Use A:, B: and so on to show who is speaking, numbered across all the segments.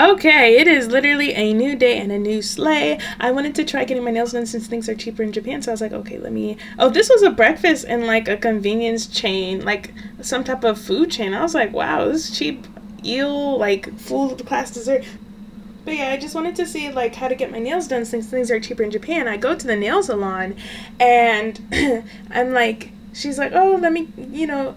A: Okay, it is literally a new day and a new sleigh. I wanted to try getting my nails done since things are cheaper in Japan, so I was like, okay, let me... Oh, this was a breakfast in, like, a convenience chain, like, some type of food chain. I was like, wow, this is cheap eel, like, full class dessert. But yeah, I just wanted to see, like, how to get my nails done since things are cheaper in Japan. I go to the nail salon, and I'm like... She's like, oh, let me,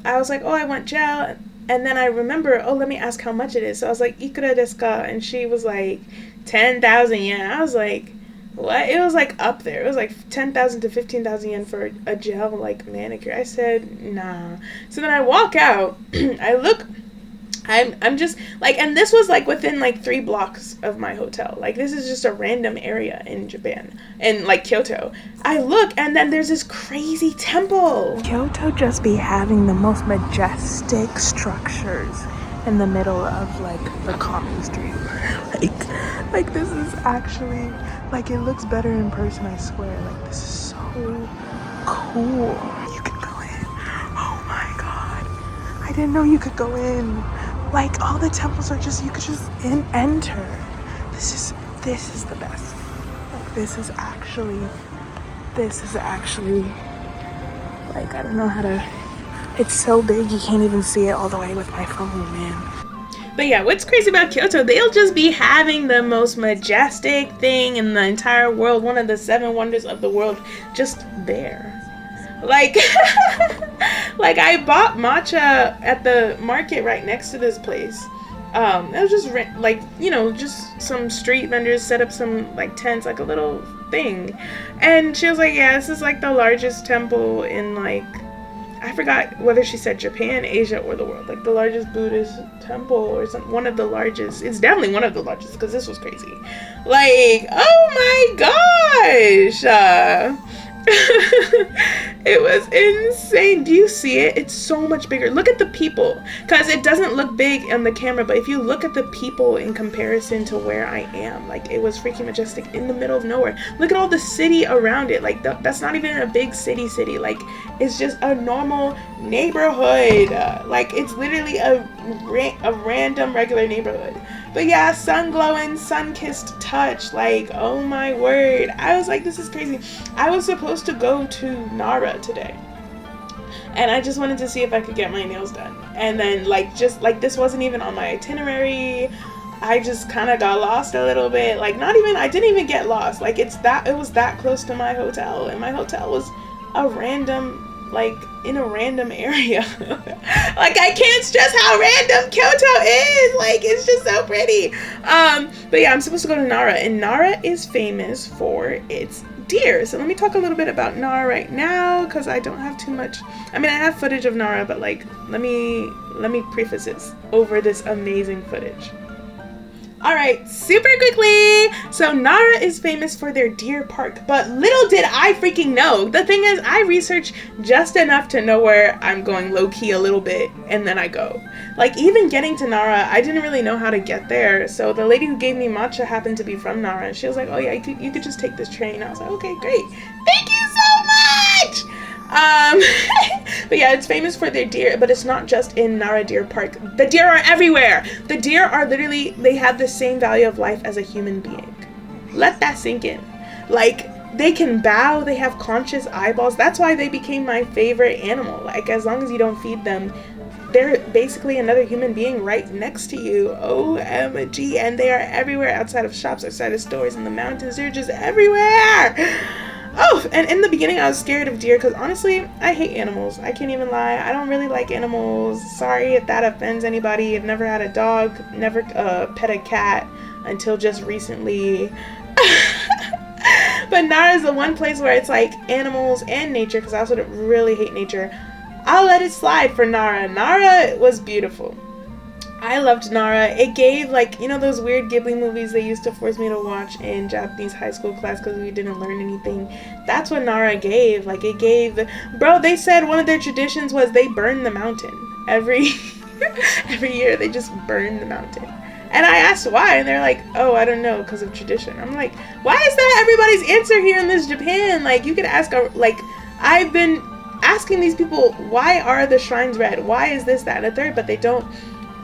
A: I was like, oh, I want gel. And then I remember, oh, let me ask how much it is. So I was like, ikura desu ka? And she was like, 10,000 yen. I was like, what? It was like up there. It was like 10,000 to 15,000 yen for a gel, like, manicure. I said, nah. So then I walk out. I look. I'm just, like, and this was, like, within, like, 3 blocks of my hotel. Like, this is just a random area in Japan, in, like, Kyoto. I look, and then there's this crazy temple. Kyoto just be having the most majestic structures in the middle of, like, the common street. Like, this is actually, like, it looks better in person, I swear. Like, this is so cool. You can go in. Oh, my God. I didn't know you could go in. Like, all the temples are just, you could just enter. This is the best. Like, this is actually, like, I don't know how to, it's so big you can't even see it all the way with my phone, man. But yeah, what's crazy about Kyoto, they'll just be having the most majestic thing in the entire world, one of the 7 wonders of the world, just there. Like, like, I bought matcha at the market right next to this place. It was just, like, just some street vendors set up some, like, tents, like, a little thing. And she was like, yeah, this is, like, the largest temple in, like, I forgot whether she said Japan, Asia, or the world. Like, the largest Buddhist temple or something. One of the largest. It's definitely one of the largest, because this was crazy. Like, oh my gosh! It was insane. Do you see it? It's so much bigger. Look at the people, because it doesn't look big on the camera, but if you look at the people in comparison to where I am, like, it was freaking majestic in the middle of nowhere. Look at all the city around it. Like, that's not even a big city. Like, it's just a normal neighborhood. Like, it's literally a random regular neighborhood. But yeah, sun glowing, sun-kissed touch. Like, oh my word. I was like, this is crazy. I was supposed to go to Nara today. And I just wanted to see if I could get my nails done. And then, like, this wasn't even on my itinerary. I just kind of got lost a little bit. Like, I didn't even get lost. Like, it was that close to my hotel. And my hotel was a random, like, in a random area. Like, I can't stress how random Kyoto is. Like, it's just so pretty. But yeah, I'm supposed to go to Nara, and Nara is famous for its deer. So let me talk a little bit about Nara right now, because I don't have too much. I mean, I have footage of Nara, but, like, let me preface this over this amazing footage. Alright, super quickly. So Nara is famous for their deer park, but little did I freaking know. The thing is, I research just enough to know where I'm going low-key a little bit, and then I go. Like, even getting to Nara, I didn't really know how to get there. So the lady who gave me matcha happened to be from Nara, and she was like, oh yeah, you could just take this train. I was like, okay, great. Thank you so much! But yeah, it's famous for their deer, but it's not just in Nara Deer Park. The deer are everywhere. The deer are literally, they have the same value of life as a human being. Let that sink in. Like, they can bow, they have conscious eyeballs. That's why they became my favorite animal. Like, as long as you don't feed them, they're basically another human being right next to you. OMG. And they are everywhere, outside of shops, outside of stores, in the mountains. They're just everywhere. Oh, and in the beginning I was scared of deer because honestly, I hate animals. I can't even lie. I don't really like animals. Sorry if that offends anybody. I've never had a dog, never pet a cat until just recently. But Nara is the one place where it's like animals and nature, because I also really hate nature. I'll let it slide for Nara. Nara was beautiful. I loved Nara. It gave, like, you know those weird Ghibli movies they used to force me to watch in Japanese high school class because we didn't learn anything? That's what Nara gave. Like, it gave... Bro, they said one of their traditions was they burn the mountain. Every year, they just burn the mountain. And I asked why, and they're like, oh, I don't know, because of tradition. I'm like, why is that everybody's answer here in this Japan? Like, you could ask, like, I've been asking these people, why are the shrines red? Why is this, that, and the third? But they don't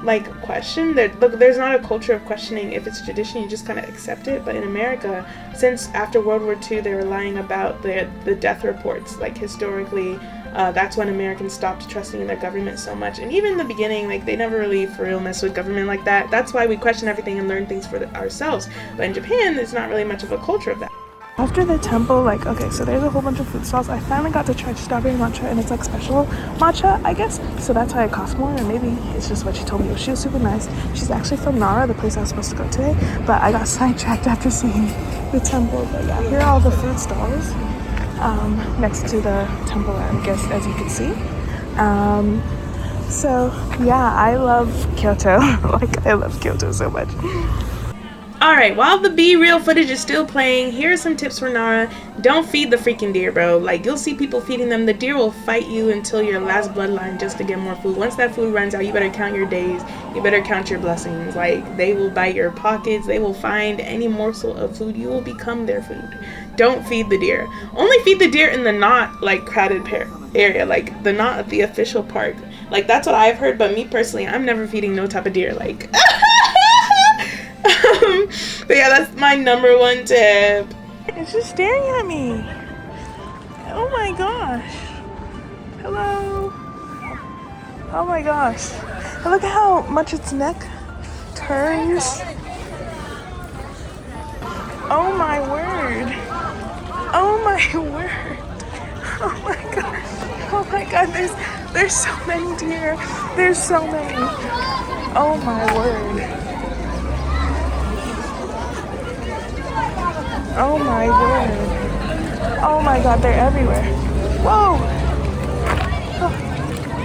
A: like question. There's not a culture of questioning if it's tradition. You just kind of accept it. But in America, since after World War II, they were lying about the death reports. Like historically, that's when Americans stopped trusting in their government so much. And even in the beginning, like they never really for real mess with government like that. That's why we question everything and learn things for ourselves. But in Japan, there's not really much of a culture of that. After the temple, like, okay, so there's a whole bunch of food stalls. I finally got to try strawberry matcha, and it's like special matcha, I guess. So that's why it costs more, and maybe it's just what she told me. She was super nice. She's actually from Nara, the place I was supposed to go today, but I got sidetracked after seeing the temple. But yeah, here are all the food stalls next to the temple, I guess, as you can see. So yeah, I love Kyoto. Like, I love Kyoto so much. Alright, while the Be Real footage is still playing, here are some tips for Nara. Don't feed the freaking deer, bro. Like, you'll see people feeding them. The deer will fight you until your last bloodline just to get more food. Once that food runs out, you better count your days. You better count your blessings. Like, they will bite your pockets. They will find any morsel of food. You will become their food. Don't feed the deer. Only feed the deer in the not, like, crowded area. Like, the not at the official park. Like, that's what I've heard, but me personally, I'm never feeding no type of deer. Like... But yeah, that's my number one tip. It's just staring at me. Oh my gosh. Hello. Oh my gosh. And look at how much its neck turns. Oh my word. Oh my word. Oh my gosh. Oh my god, there's so many deer. There's so many. Oh my word. Oh my word. Oh my god, they're everywhere. Whoa!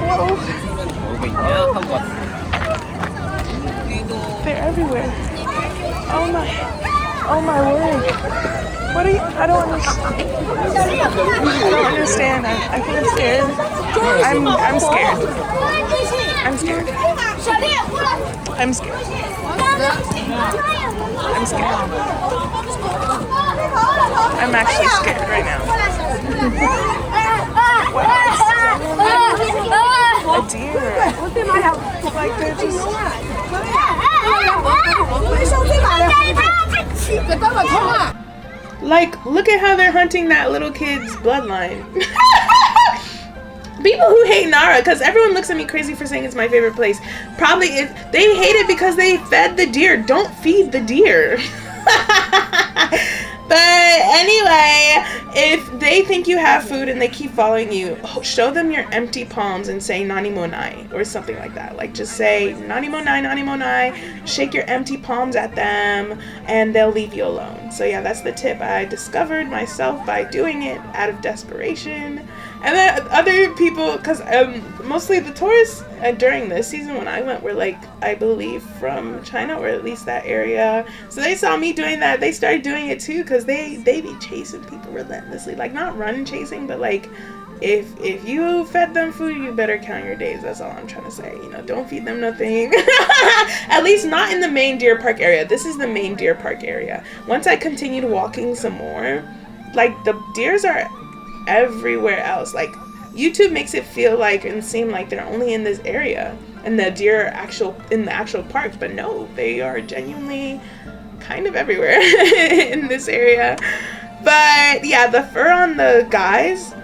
A: Whoa! They're everywhere. Oh my word. What are you? I don't understand. I don't understand. I think I'm scared. I'm scared. I'm scared. I'm scared. I'm scared. I'm actually scared right now. A deer. Like they're just... Like, look at how they're hunting that little kid's bloodline. People who hate Nara, because everyone looks at me crazy for saying it's my favorite place. Probably they hate it because they fed the deer. Don't feed the deer. But anyway, if they think you have food and they keep following you, show them your empty palms and say nani mo nai or something like that. Like, just say nani mo nai, shake your empty palms at them, and they'll leave you alone. So yeah, that's the tip I discovered myself by doing it out of desperation. And then other people, because mostly the tourists during this season when I went were like, I believe from China, or at least that area. So they saw me doing that. They started doing it too, because they be chasing people relentlessly. Like, not run chasing, but like, if you fed them food, you better count your days. That's all I'm trying to say. You know, don't feed them nothing. At least not in the main deer park area. This is the main deer park area. Once I continued walking some more, like, the deers are everywhere else. Like, YouTube makes it feel like and seem like they're only in this area and the deer are in the actual parks, but no, they are genuinely kind of everywhere in this area. But yeah, the fur on the guys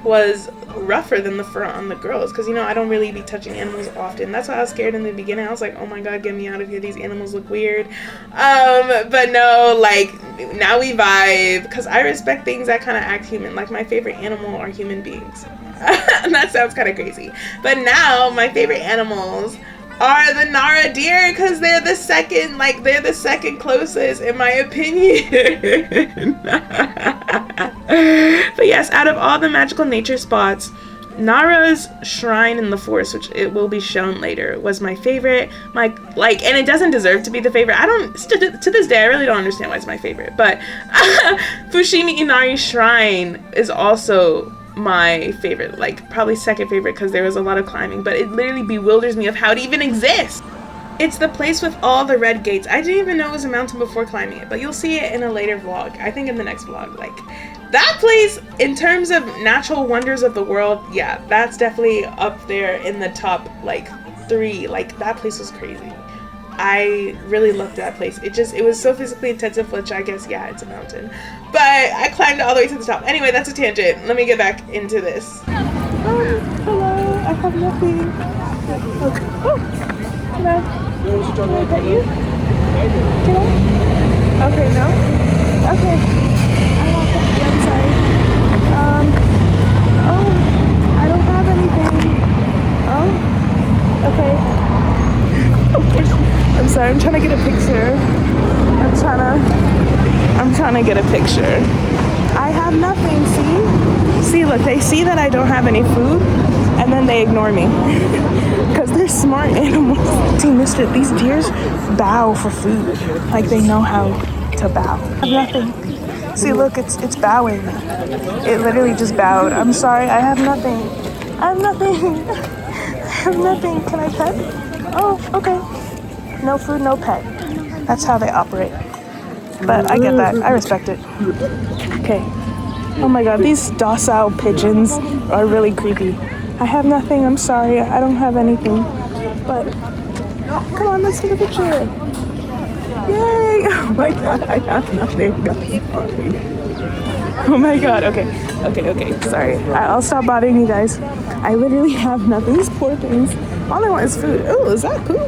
A: was rougher than the fur on the girls, because, you know, I don't really be touching animals often. That's why I was scared in the beginning. I was like, oh my god, get me out of here, these animals look weird. But no, like, now we vibe, because I respect things that kind of act human. Like, my favorite animal are human beings. That sounds kind of crazy, but now my favorite animals are the Nara deer, because they're the second closest in my opinion. But yes, out of all the magical nature spots, Nara's shrine in the forest, which it will be shown later, was my favorite. And it doesn't deserve to be the favorite. To this day, I really don't understand why it's my favorite. But Fushimi Inari Shrine is also my favorite, like probably second favorite, because there was a lot of climbing, but it literally bewilders me of how it even exists. It's the place with all the red gates. I didn't even know it was a mountain before climbing it, but you'll see it in a later vlog. I think in the next vlog. Like, that place, in terms of natural wonders of the world, yeah, that's definitely up there in the top, like, 3. Like, that place was crazy. I really loved that place. It was so physically intensive, which I guess, yeah, it's a mountain. But I climbed all the way to the top. Anyway, that's a tangent. Let me get back into this. Hello. I have nothing. Okay. Oh, hello. Can I pet you? Can I? Okay, no? Okay. I won't pet you. I'm sorry. Oh, I don't have anything. Oh, okay. I'm sorry, I'm trying to get a picture. I'm trying to get a picture. I have nothing, see? See, look, they see that I don't have any food, and then they ignore me. Because they're smart animals. See, mister, these deers bow for food. Like, they know how to bow. I have nothing. See, look, it's bowing. It literally just bowed. I'm sorry, I have nothing. I have nothing. I have nothing. Can I pet? Oh, okay. No food, no pet. That's how they operate. But I get that. I respect it. Okay. Oh my god, these docile pigeons are really creepy. I have nothing. I'm sorry. I don't have anything. But come on, let's take a picture. Yay! Oh my god, I have nothing. Oh my god. Okay. Sorry. I'll stop bothering you guys. I literally have nothing. These poor things. All I want is food. Oh, is that poo?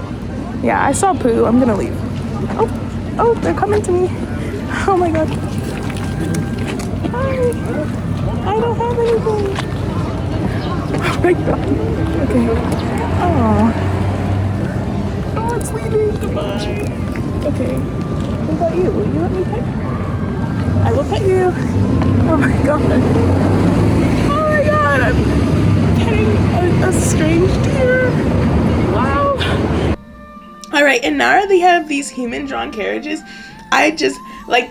A: Yeah, I saw poo. I'm gonna leave. Oh, they're coming to me. Oh my god. Hi. I don't have anything. Oh my god. Okay. Oh, it's leaving. Goodbye. Okay. What about you? Will you let me pet? I will pet you. Oh my god. Oh my god. I'm petting a strange deer. Wow. Alright, in Nara they have these human-drawn carriages.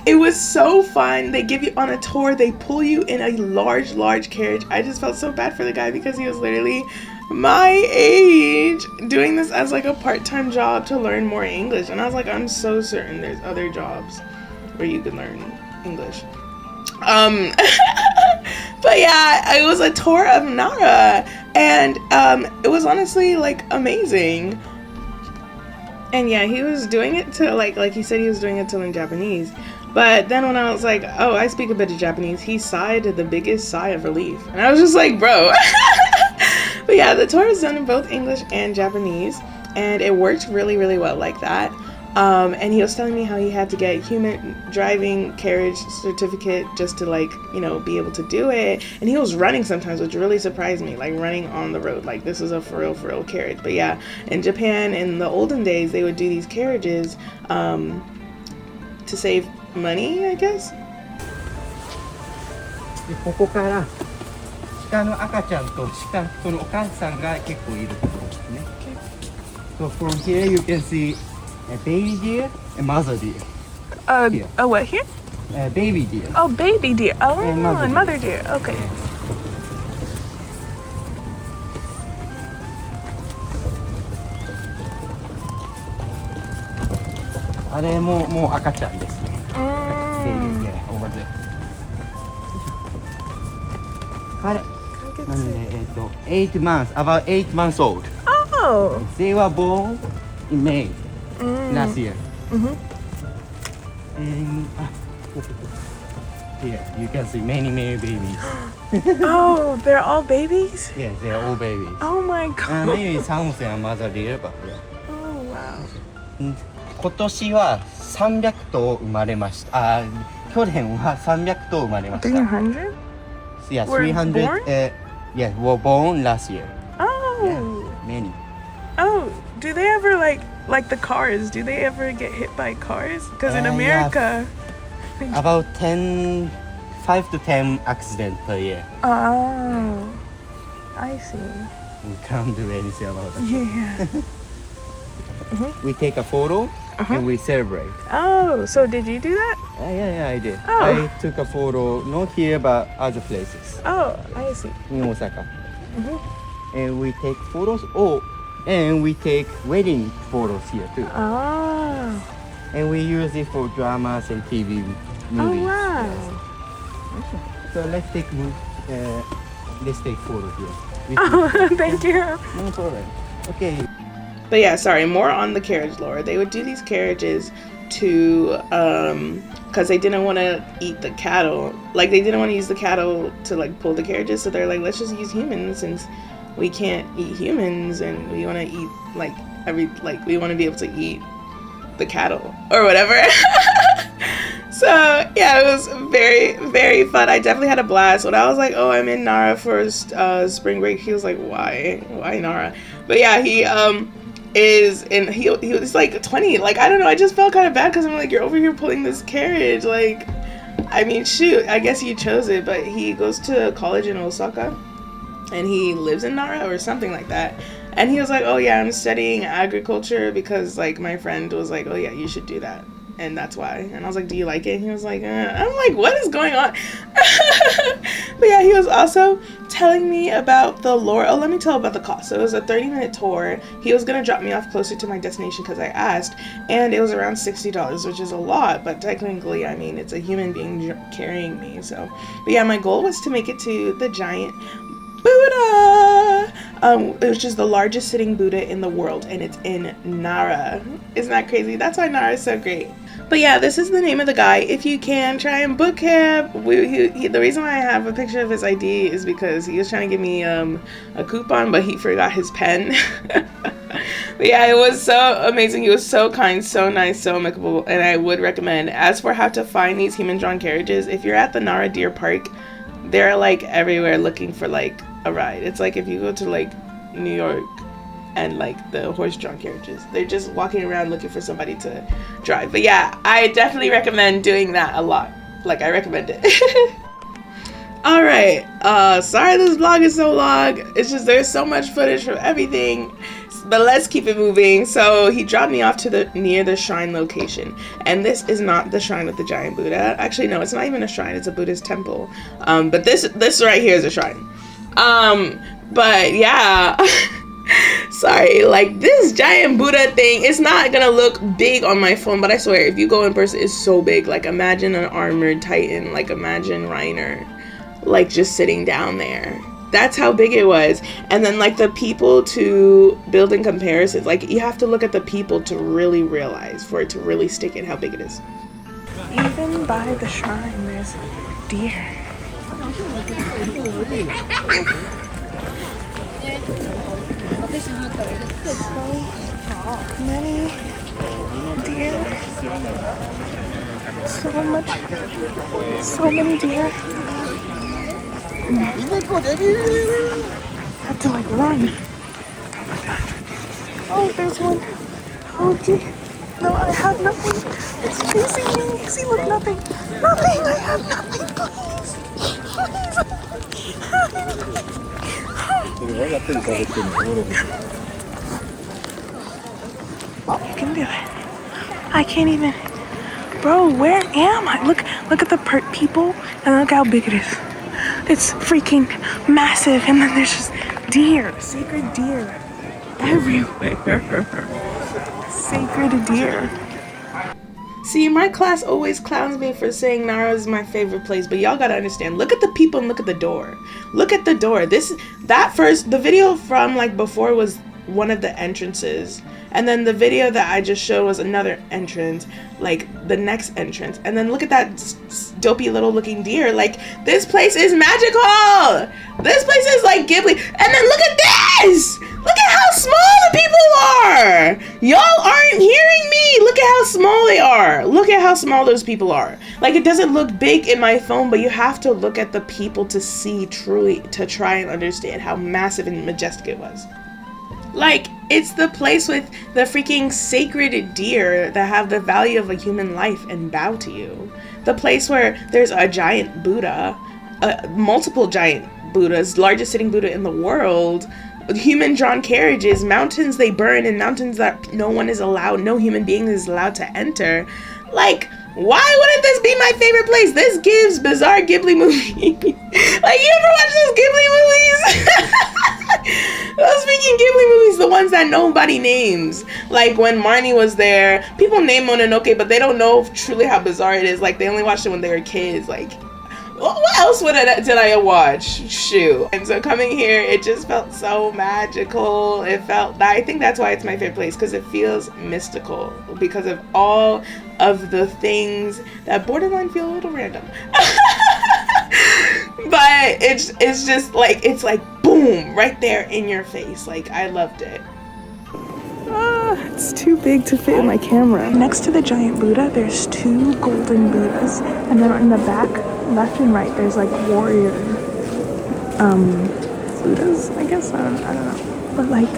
A: It was so fun. They give you on a tour, they pull you in a large carriage. I just felt so bad for the guy because he was literally my age doing this as like a part-time job to learn more English. And I was like, I'm so certain there's other jobs where you can learn English. But yeah, it was a tour of Nara, and it was honestly like amazing. And yeah, he was doing it to like he said he was doing it to learn Japanese. But then when I was like, oh, I speak a bit of Japanese, he sighed the biggest sigh of relief. And I was just like, bro. But yeah, the tour is done in both English and Japanese, and it worked really, really well like that. And he was telling me how he had to get human driving carriage certificate just to be able to do it. And he was running sometimes, which really surprised me, like running on the road. Like, this is a for real carriage. But yeah, in Japan in the olden days, they would do these carriages to save money, I guess.
B: ここから鹿の赤ちゃんとそのお母さんが結構いるところですね。So from here you can see a baby deer and mother deer.
A: A what here?
B: A baby deer.
A: Oh, baby deer. Oh,
B: and
A: mother deer. Okay.
B: あれもう赤ちゃんですね。Baby deer over there. 彼なんで8 months, about 8 months old.
A: Oh.
B: They were born in May last year. And here you can see many babies.
A: Oh, they're all babies?
B: Yes, they're all babies.
A: Oh my god.
B: Maybe some of them are mother deer, but yeah.
A: Oh wow.
B: 今年は300頭生まれました。去年は300頭生まれました。
A: 300?
B: Yeah,
A: Were
B: 300.
A: born?
B: Yeah, were born last year.
A: Oh.
B: Yeah, many.
A: Oh, do they ever like the cars? Do they ever get hit by cars? Because in America,
B: yeah, about 5 to 10 accidents per year.
A: Oh, I see.
B: We can't do anything about that.
A: Yeah.
B: We take a photo and we celebrate.
A: Oh, so did you do that?
B: Yeah, I did.
A: Oh.
B: I took a photo, not here, but other places.
A: Oh, I see.
B: In Osaka. And we take photos. And we take wedding photos here too.
A: Oh.
B: And we use it for dramas and TV movies.
A: Oh wow.
B: Yes. So let's take photo here.
A: Oh, thank you.
B: No problem. Okay.
A: But yeah, sorry, more on the carriage lore. They would do these carriages to because they didn't want to eat the cattle. Like, they didn't want to use the cattle to like pull the carriages, so they're like, let's just use humans, since we can't eat humans and we want to eat like we want to be able to eat the cattle or whatever. So yeah, it was very, very fun. I definitely had a blast. When I was like, oh, I'm in Nara for spring break, he was like, why Nara? But yeah, he he was like 20. Like, I don't know, I just felt kind of bad because I'm like, you're over here pulling this carriage. Like, I mean, shoot, I guess you chose it. But he goes to college in Osaka and he lives in Nara or something like that. And he was like, oh yeah, I'm studying agriculture because like my friend was like, oh yeah, you should do that. And that's why. And I was like, do you like it? And he was like, I'm like, what is going on? But yeah, he was also telling me about the lore. Oh, let me tell about the cost. So it was a 30-minute tour. He was going to drop me off closer to my destination because I asked. And it was around $60, which is a lot. But technically, I mean, it's a human being carrying me. So, but yeah, my goal was to make it to the giant Buddha, which is the largest sitting Buddha in the world, and it's in Nara. Isn't that crazy? That's why Nara is so great. But yeah, this is the name of the guy. If you can, try and book him. The reason why I have a picture of his ID is because he was trying to give me a coupon, but he forgot his pen. But yeah, it was so amazing. He was so kind, so nice, so amicable, and I would recommend. As for how to find these human-drawn carriages, if you're at the Nara Deer Park, they're like everywhere looking for like a ride. It's like if you go to like New York and like the horse-drawn carriages, they're just walking around looking for somebody to drive. But yeah, I definitely recommend doing that a lot. Like, I recommend it. All right, sorry this vlog is so long. It's just there's so much footage from everything, but let's keep it moving. So he dropped me off to near the shrine location, and this is not the shrine with the giant Buddha. Actually, no, it's not even a shrine. It's a Buddhist temple. But this right here is a shrine. But yeah. Sorry, like this giant Buddha thing, it's not gonna look big on my phone, but I swear if you go in person, it's so big. Like, imagine an armored titan, like imagine Reiner, like just sitting down there. That's how big it was. And then like the people to build in comparisons, like you have to look at the people to really realize, for it to really stick in how big it is. Even by the shrine there's deer. So many deer. So many deer. Have to like run. Oh, there's one. Oh, gee. No, I have nothing. It's chasing me. See, look, nothing. Nothing. I have nothing. You can do it. I can't even. Bro, where am I? Look at the people, and look how big it is. It's freaking massive, and then there's just deer, sacred deer everywhere. Sacred deer. See, my class always clowns me for saying Nara is my favorite place, but y'all gotta understand. Look at the people and look at the door. Look at the door. The video from like before was one of the entrances, and then the video that I just showed was another entrance, like the next entrance. And then look at that dopey little looking deer. Like, this place is magical. This place is like Ghibli. And then look at this. Look at how small the people are. Y'all aren't hearing me. Look at how small they are. Look at how small those people are. Like, it doesn't look big in my phone, but you have to look at the people to see truly, to try and understand how massive and majestic it was. Like, it's the place with the freaking sacred deer that have the value of a human life and bow to you. The place where there's a giant Buddha, multiple giant Buddhas, largest sitting Buddha in the world, human-drawn carriages, mountains they burn, and mountains that no human being is allowed to enter. Like, why wouldn't this be my favorite place? This gives bizarre Ghibli movie. Like, you ever watch those Ghibli movies? Those freaking Ghibli movies, the ones that nobody names. Like, when Marnie was there, people name Mononoke, but they don't know truly how bizarre it is. Like, they only watched it when they were kids. Like, what else did I watch? Shoot. And so coming here, it just felt so magical. I think that's why it's my favorite place, because it feels mystical because of all of the things that borderline feel a little random. But it's just like, it's like boom, right there in your face. Like, I loved it. It's too big to fit in my camera. Next to the giant Buddha, there's 2 golden Buddhas, and then in the back, left and right, there's like warrior Buddhas, I guess. I don't know. But like,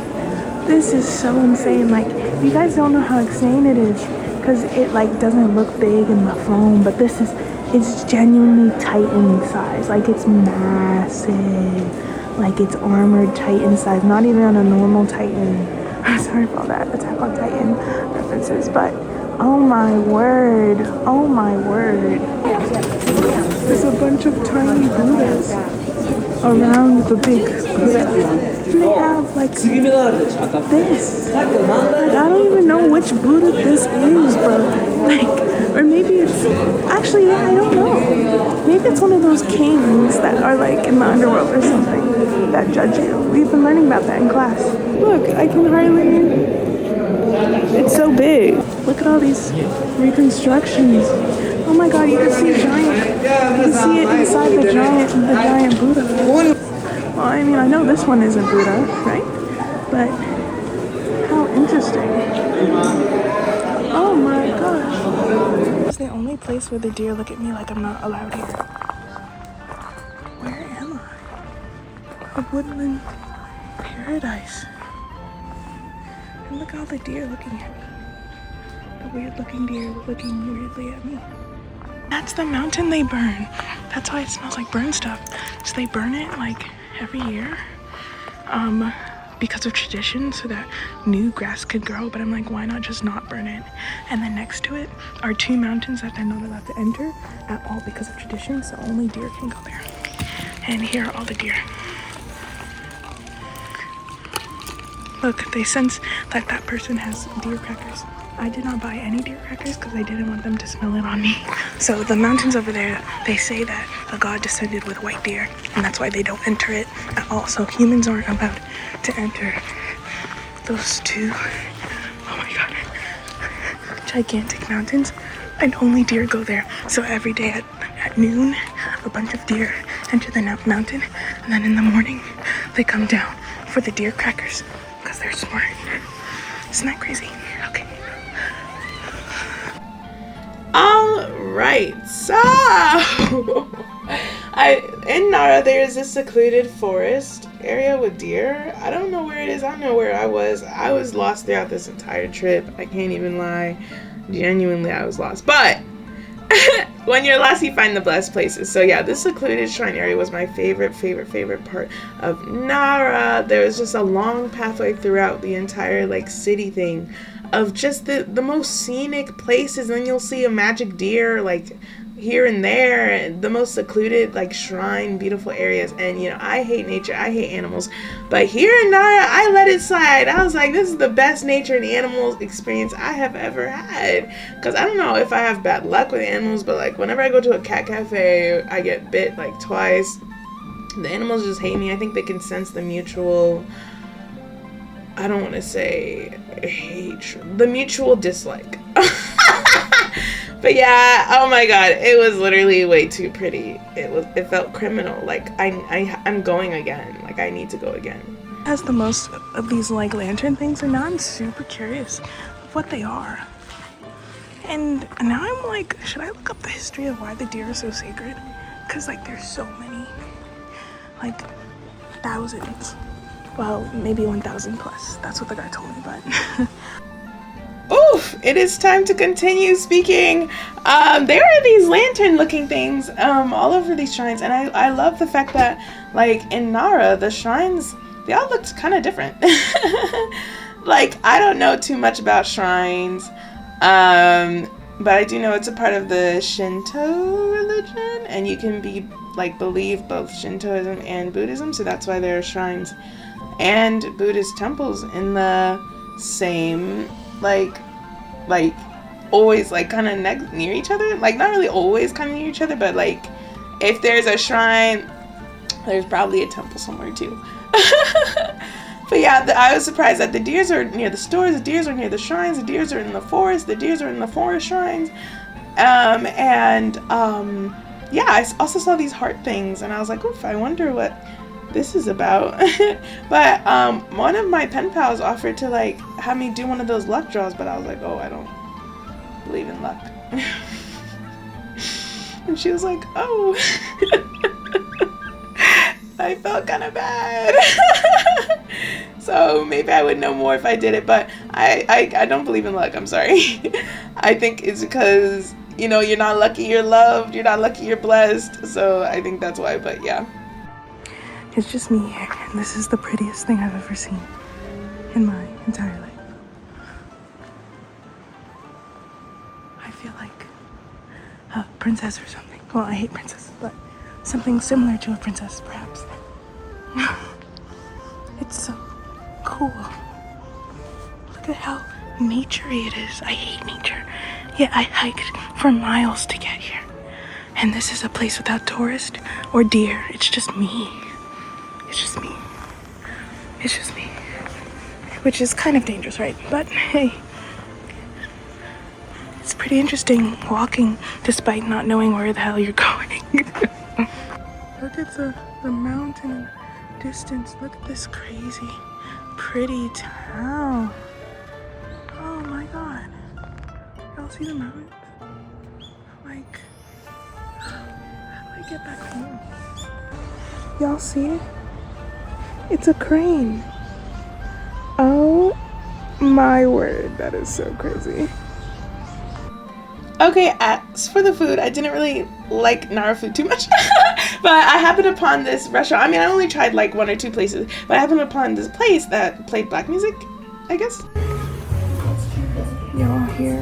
A: this is so insane. Like, you guys don't know how insane it is, because it like doesn't look big in the phone, but it's genuinely Titan size. Like, it's massive. Like, it's armored Titan size, not even on a normal Titan. Sorry for all that Attack on Titan references, but oh my word, oh my word. There's a bunch of tiny Buddhas around the big Buddha. And they have like this. Like, I don't even know which Buddha this is, bro. Like, or maybe it's, actually, yeah, I don't know. Maybe it's one of those kings that are like in the underworld or something that judge you. We've been learning about that in class. Look, I can hardly, it's so big. Look at all these reconstructions. Oh my god, you can see giant, you can see it inside the giant Buddha. Well, I mean, I know this one isn't Buddha, right? But how interesting. Oh my gosh. It's the only place where the deer look at me like I'm not allowed here. Where am I? A woodland paradise. And look at all the deer looking at me. The weird looking deer looking weirdly at me. That's the mountain they burn. That's why it smells like burn stuff. So they burn it like every year. Because of tradition, so that new grass could grow. But I'm like, why not just not burn it? And then next to it are 2 mountains that they're not allowed to enter at all because of tradition, so only deer can go there. And here are all the deer. Look, they sense that that person has deer crackers. I did not buy any deer crackers because I didn't want them to smell it on me. So the mountains over there, they say that a god descended with white deer, and that's why they don't enter it at all. So humans aren't allowed to enter those 2, oh my god, gigantic mountains, and only deer go there. So every day at noon, a bunch of deer enter the mountain, and then in the morning, they come down for the deer crackers because they're smart. Isn't that crazy? Okay. All right, so in Nara there is this secluded forest area with deer. I don't know where it is. I don't know where I was. I was lost throughout this entire trip. I can't even lie. Genuinely, I was lost. But when you're lost, you find the blessed places. So yeah, this secluded shrine area was my favorite part of Nara. There was just a long pathway throughout the entire like city thing of just the most scenic places, and then you'll see a magic deer like here and there, and the most secluded like shrine, beautiful areas. And you know, I hate nature, I hate animals, but here in Nara, I let it slide. I was like, this is the best nature and animals experience I have ever had. Because I don't know if I have bad luck with animals, but like whenever I go to a cat cafe, I get bit like twice. The animals just hate me. I think they can sense the mutual, I don't want to say hatred, the mutual dislike. But yeah, oh my god, it was literally way too pretty. It felt criminal. Like I'm going again. Like I need to go again. It has the most of these like lantern things, and now I'm super curious of what they are. And now I'm like, should I look up the history of why the deer are so sacred? Because like there's so many, like thousands. Well, maybe 1,000 plus. That's what the guy told me, but oof, it is time to continue speaking. There are these lantern looking things all over these shrines, and I love the fact that like in Nara, the shrines, they all looked kind of different. Like, I don't know too much about shrines, but I do know it's a part of the Shinto religion, and you can believe both Shintoism and Buddhism, so that's why there are shrines and Buddhist temples in the same like always like kind of near each other, like not really always kind of near each other, but like if there's a shrine, there's probably a temple somewhere too. But yeah, I was surprised that the deers are near the stores, the deers are near the shrines, the deers are in the forest, the deers are in the forest shrines. Yeah, I also saw these heart things, and I was like, oof, I wonder what this is about. But one of my pen pals offered to like have me do one of those luck draws, but I was like, oh, I don't believe in luck. And she was like, oh. I felt kind of bad. So maybe I would know more if I did it, but I don't believe in luck. I'm sorry. I think it's because, you know, you're not lucky you're loved, you're not lucky you're blessed. So I think that's why, but yeah. It's just me here, and this is the prettiest thing I've ever seen in my entire life. I feel like a princess or something. Well, I hate princesses, but something similar to a princess, perhaps. It's so cool. Look at how naturey it is. I hate nature. Yet I hiked for miles to get here. And this is a place without tourists or deer. It's just me. It's just me. It's just me. Which is kind of dangerous, right? But hey, it's pretty interesting walking despite not knowing where the hell you're going. Look at the mountain distance. Look at this crazy, pretty town. Oh my god. Y'all see the mountains? Like, how do I get back home? Y'all see it? It's a crane. Oh my word, that is so crazy. Okay, as for the food, I didn't really like Nara food too much, but I happened upon this restaurant. I mean, I only tried like 1 or 2 places, but I happened upon this place that played black music, I guess. Y'all hear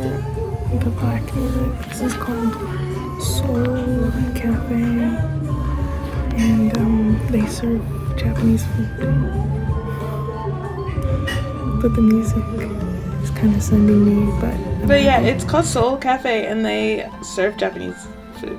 A: the black music? This is called Soul Cafe, and they serve Japanese food. But the music is kind of sending me, but yeah, it's called Soul Cafe, and they serve Japanese food.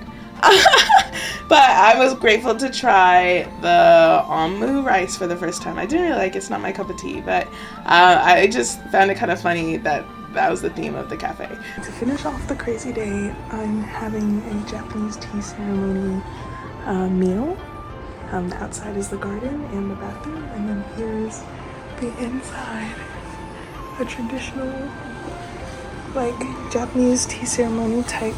A: But I was grateful to try the omu rice for the first time. I didn't really like it. It's not my cup of tea, but I just found it kind of funny that that was the theme of the cafe. To finish off the crazy day, I'm having a Japanese tea ceremony meal. The outside is the garden and the bathroom, and then here's the inside. A traditional, like, Japanese tea ceremony type.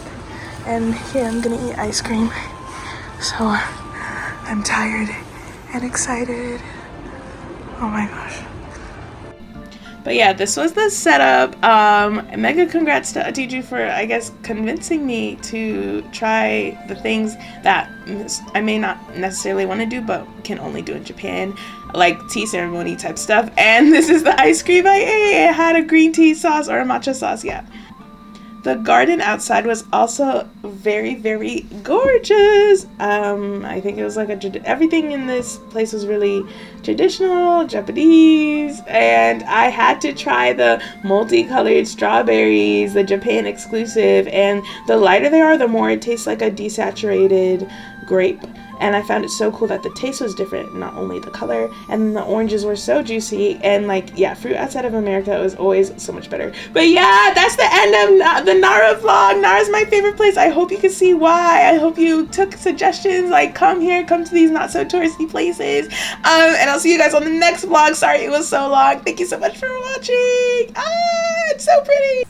A: And here I'm gonna eat ice cream. So I'm tired and excited. Oh my gosh. But yeah, this was the setup. Mega congrats to Atiju for, I guess, convincing me to try the things that I may not necessarily want to do, but can only do in Japan, like tea ceremony type stuff. And this is the ice cream I ate. It had a green tea sauce or a matcha sauce, yeah. The garden outside was also very, very gorgeous. I think it was like everything in this place was really traditional, Japanese, and I had to try the multicolored strawberries, the Japan exclusive, and the lighter they are, the more it tastes like a desaturated grape. And I found it so cool that the taste was different, not only the color, and the oranges were so juicy, and like, yeah, fruit outside of America was always so much better. But yeah, that's the end of the Nara vlog. Nara's my favorite place. I hope you can see why. I hope you took suggestions, like come here, come to these not so touristy places. And I'll see you guys on the next vlog. Sorry it was so long. Thank you so much for watching. It's so pretty.